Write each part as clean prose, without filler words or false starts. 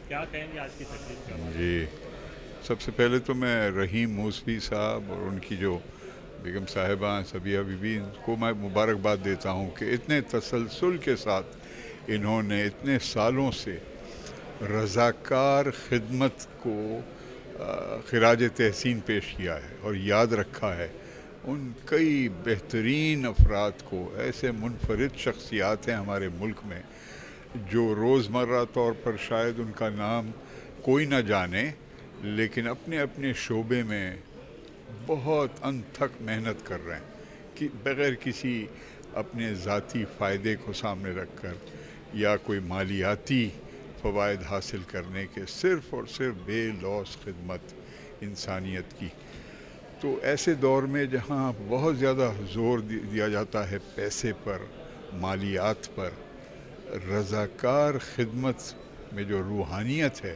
کیا کہیں گے آج کی تقریب کے حوالے جی، سب سے پہلے تو میں رحیم موسوی صاحب اور ان کی جو بیگم صاحبہ ہیں صبیہ بی بی، ان کو میں مبارکباد دیتا ہوں کہ اتنے تسلسل کے ساتھ انہوں نے اتنے سالوں سے رضاکار خدمت کو خراج تحسین پیش کیا ہے اور یاد رکھا ہے. ان کئی بہترین افراد کو، ایسے منفرد شخصیات ہیں ہمارے ملک میں جو روزمرہ طور پر شاید ان کا نام کوئی نہ جانے، لیکن اپنے اپنے شعبے میں بہت انتھک محنت کر رہے ہیں کہ بغیر کسی اپنے ذاتی فائدے کو سامنے رکھ کر یا کوئی مالیاتی فوائد حاصل کرنے کے، صرف اور صرف بے لوث خدمت انسانیت کی. تو ایسے دور میں جہاں بہت زیادہ زور دیا جاتا ہے پیسے پر، مالیات پر، رضاکار خدمت میں جو روحانیت ہے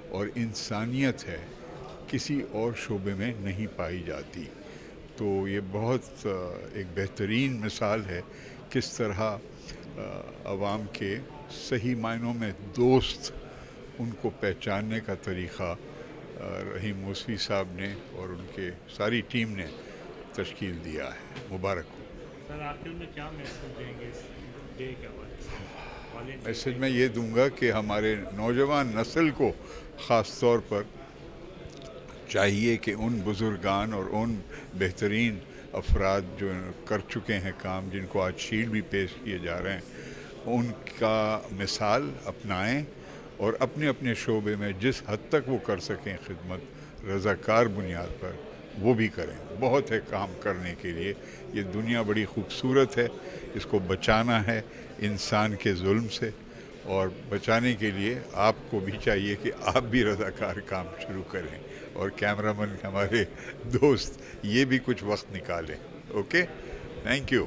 اور انسانیت ہے کسی اور شعبے میں نہیں پائی جاتی. تو یہ بہت ایک بہترین مثال ہے کس طرح عوام کے صحیح معنوں میں دوست، ان کو پہچاننے کا طریقہ رحیم موسوی صاحب نے اور ان کے ساری ٹیم نے تشکیل دیا ہے. مبارک ہو. سر آخر میں کیا میسج دیں گے اس ڈے کے حوالے سے، والنٹائن ڈے میسج کے میں یہ حوالے دوں گا کہ ہمارے نوجوان نسل کو خاص طور پر چاہیے کہ ان بزرگان اور ان بہترین افراد جو کر چکے ہیں کام، جن کو آج شیلڈ بھی پیش کیے جا رہے ہیں، ان کا مثال اپنائیں اور اپنے اپنے شعبے میں جس حد تک وہ کر سکیں خدمت رضاکار بنیاد پر وہ بھی کریں. بہت ہے کام کرنے کے لیے. یہ دنیا بڑی خوبصورت ہے، اس کو بچانا ہے انسان کے ظلم سے، اور بچانے کے لیے آپ کو بھی چاہیے کہ آپ بھی رضاکار کام شروع کریں، اور کیمرہ مین ہمارے دوست یہ بھی کچھ وقت نکالیں. Okay, thank you.